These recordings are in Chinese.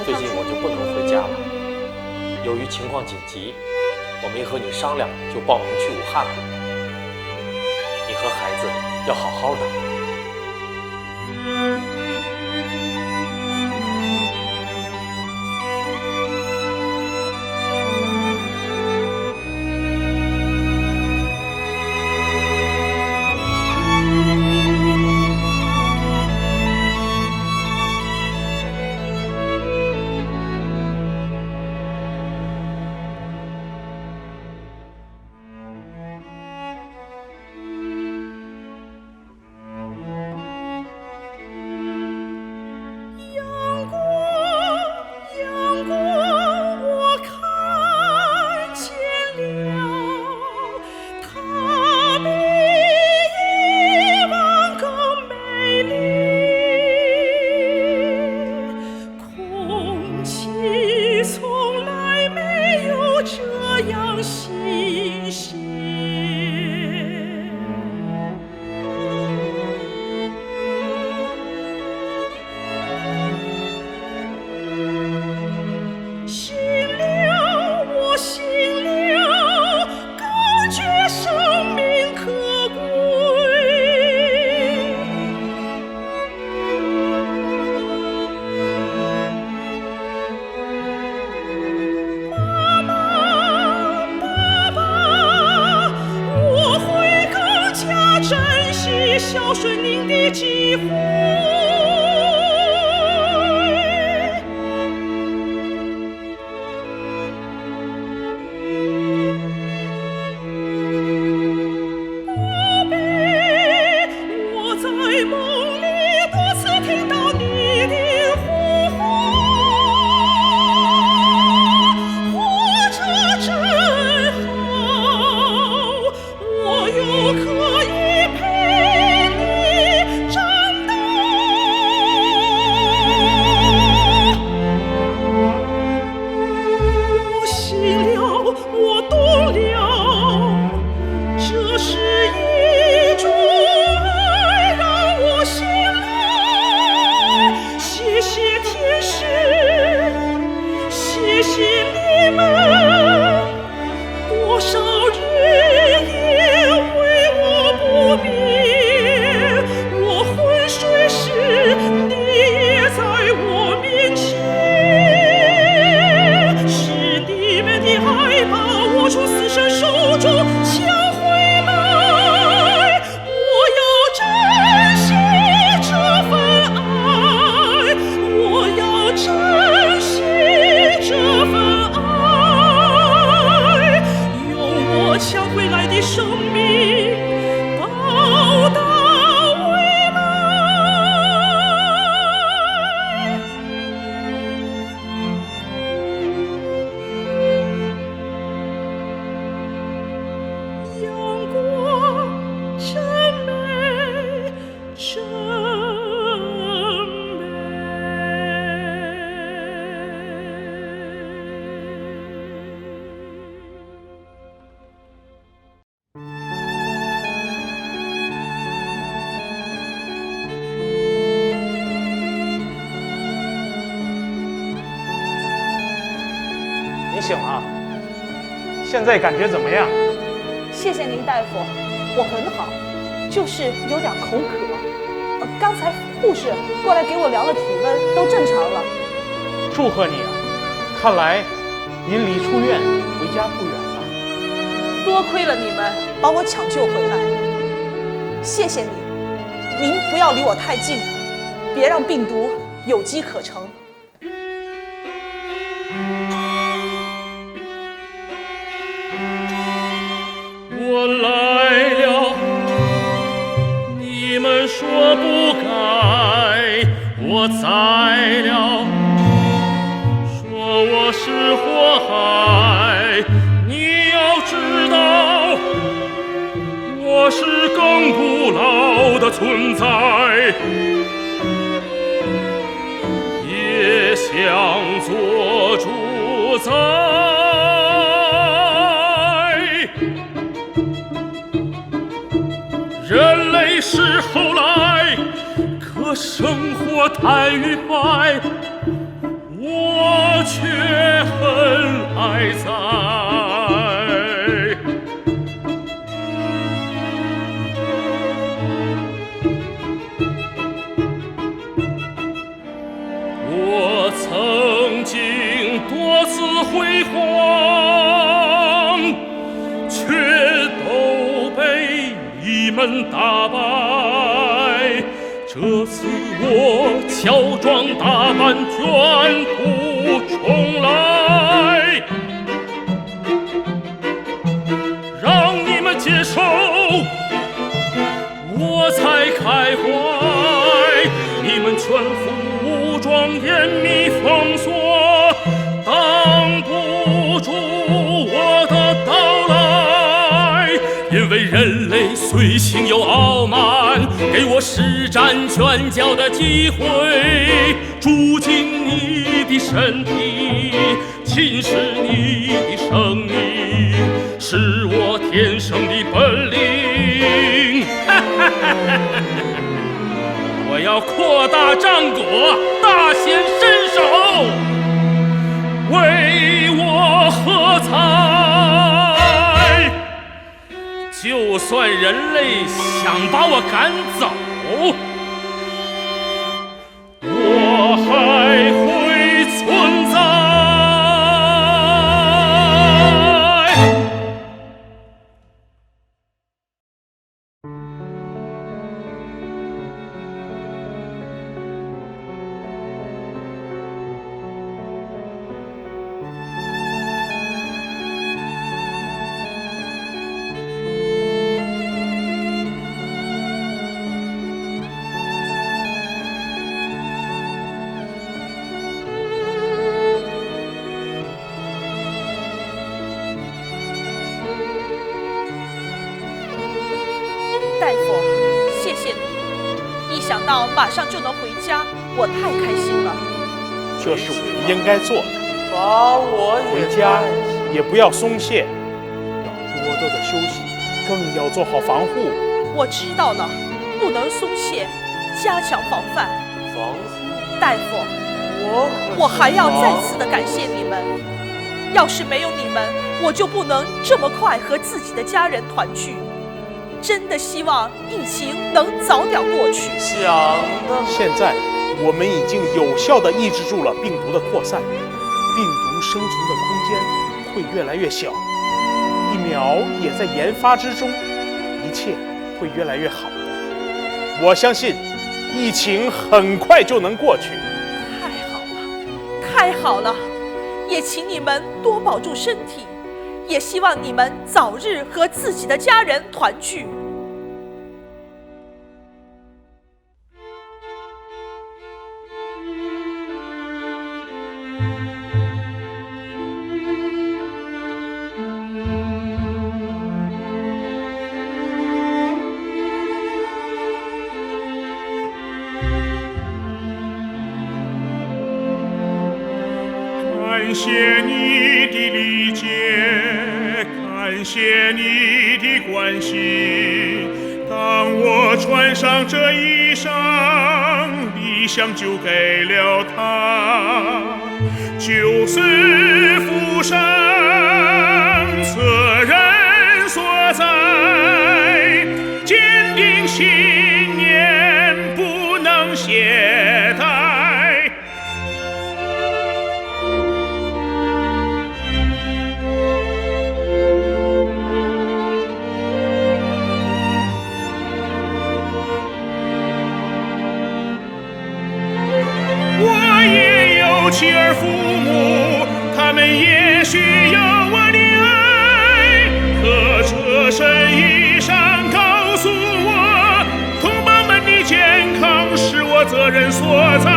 最近我就不能回家了，由于情况紧急，我没和你商量就报名去武汉了。你和孩子要好好的。孝顺您的机会。宝贝，我在梦里多次听到你的呼唤，活着真好，我又可以陪你长大。我信了，我懂了，这是一种爱让我醒来。谢谢天使，谢谢你们，多少日夜为我醒了，现在感觉怎么样？谢谢您，大夫，我很好，就是有点口渴。刚才护士过来给我量了体温，都正常了。祝贺你啊！看来您离出院回家不远了。多亏了你们把我抢救回来，谢谢你。您不要离我太近，别让病毒有机可乘。我来了，你们说不该，我在了，说我是祸害。你要知道，我是更不老的存在，也想做主宰。人类是后来，可生活太愉快，我却很爱在。我曾经多次辉煌，却都被你们打败。这次我乔装打扮，卷土重来，让你们接受，我才开怀。你们全副武装，严密封锁，挡不住我的到来。因为人类虽性又傲慢，给我施展拳脚的机会，住进你的身体，侵蚀你的生命，是我天生的本领。我要扩大战果，大显身手，为我喝彩。就算人类想把我赶走，我还会存在。大夫，谢谢你！一想到马上就能回家，我太开心了。这是我们应该做的。把我回家也不要松懈，要多多的休息，更要做好防护。我知道了，不能松懈，加强防范。防护，大夫，我还要再次的感谢你们。要是没有你们，我就不能这么快和自己的家人团聚。真的希望疫情能早点过去。想的现在我们已经有效地抑制住了病毒的扩散，病毒生存的空间会越来越小，疫苗也在研发之中，一切会越来越好的。我相信疫情很快就能过去。太好了，太好了！也请你们多保重身体，也希望你们早日和自己的家人团聚。感谢你的理解，感谢你的关心。当我我穿上这衣裳，理想就给了他。就是浮生此人所在，坚定信念不能懈怠。我也有妻儿父母，他们也需要我的爱。可这身衣裳告诉我，同胞们的健康是我责任所在。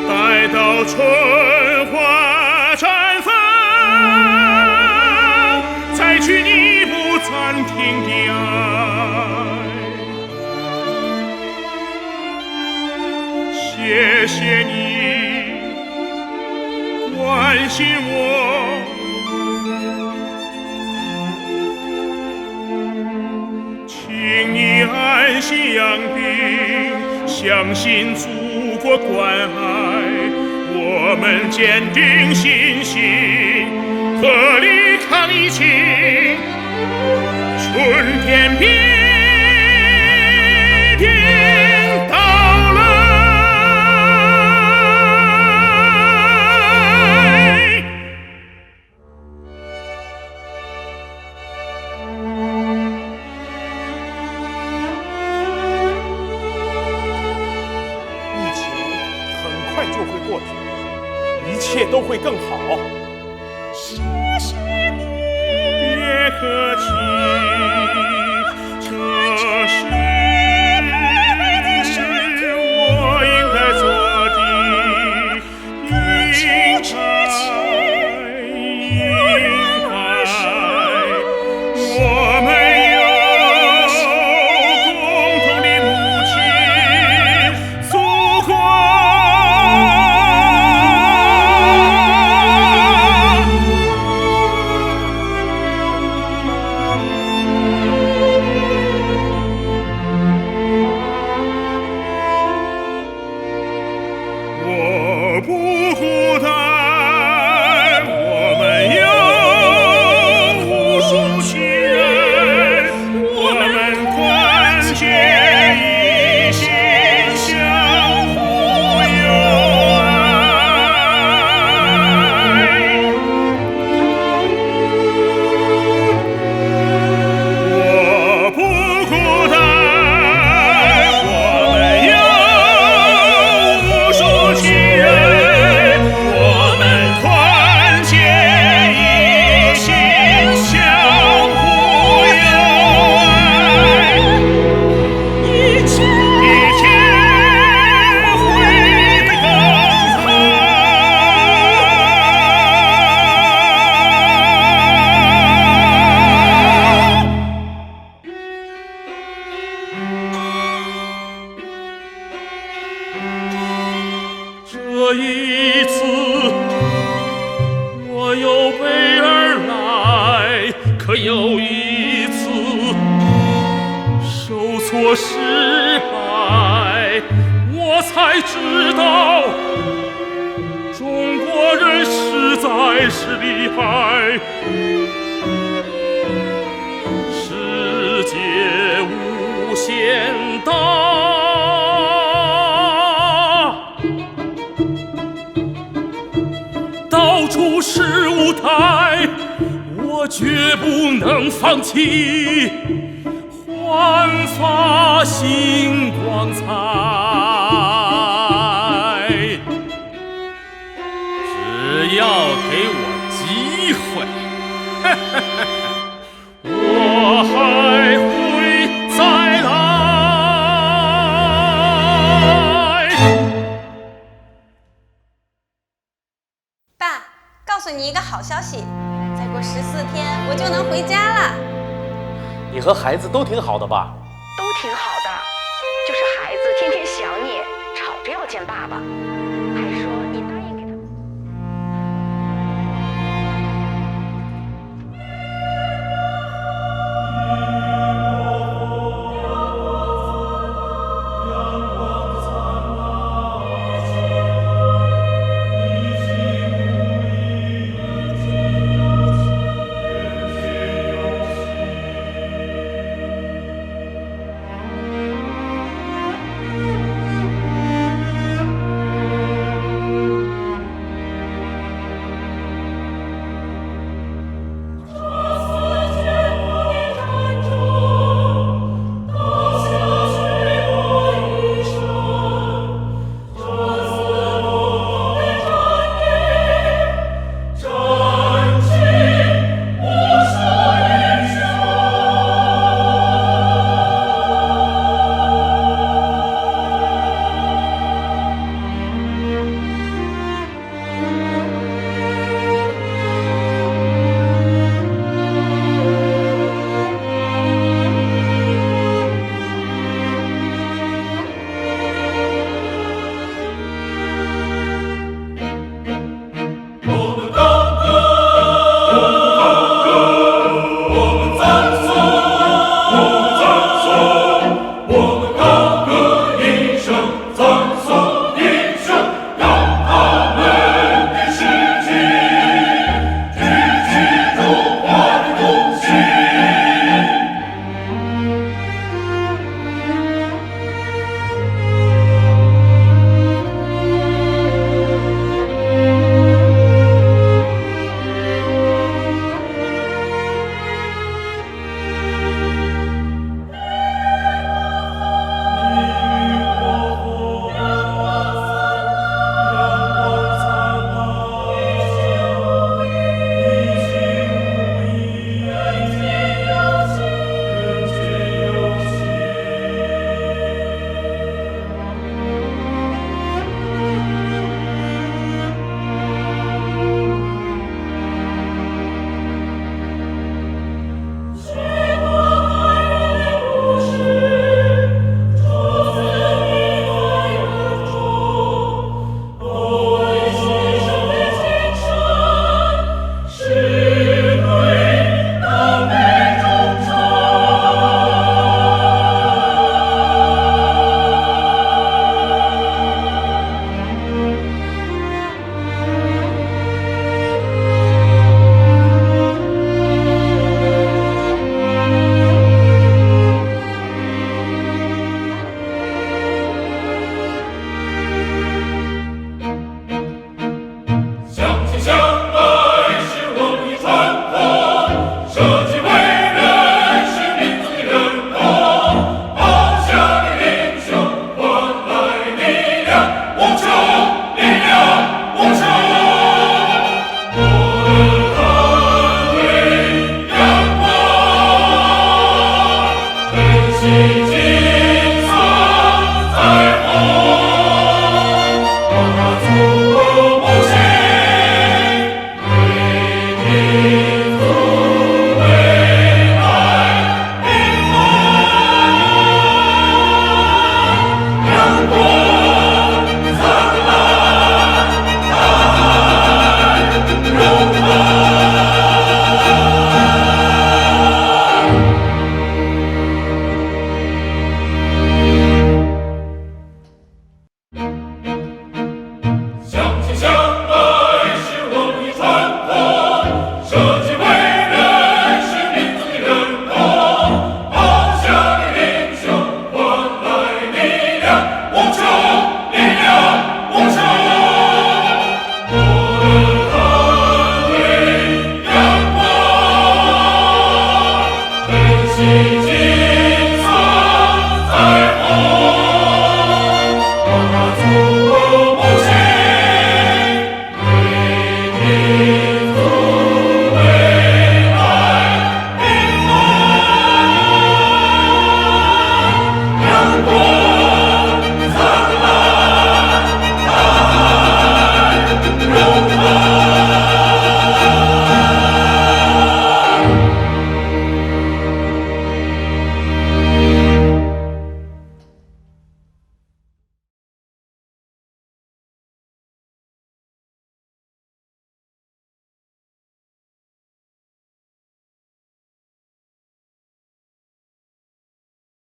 待到春花绽放，采取你不暂停的爱。谢谢你关心我，请你安心养病，相信祖国关爱。我们坚定信心，合力抗疫情，春天必定到来。疫情很快就会过去，一切都会更好。谢谢你，别客气，这是我应该做的，应该，我们有共同的母亲祖国。我不孤单，我们有无数亲人，我们团结一心，相互友爱。我不孤单，我们有无数亲人，我们团结一心，相互友爱。一切会更好。这一次我有备而来，可有一次受挫失败，我才知道中国人实在是厉害。世界无限大，到处是舞台，我绝不能放弃，焕发新光彩。只要给我机会，我还会再来。爸，告诉你一个好消息，再过14天我就能回家了。你和孩子都挺好的吧？都挺好的，就是孩子天天想你，吵着要见爸爸。还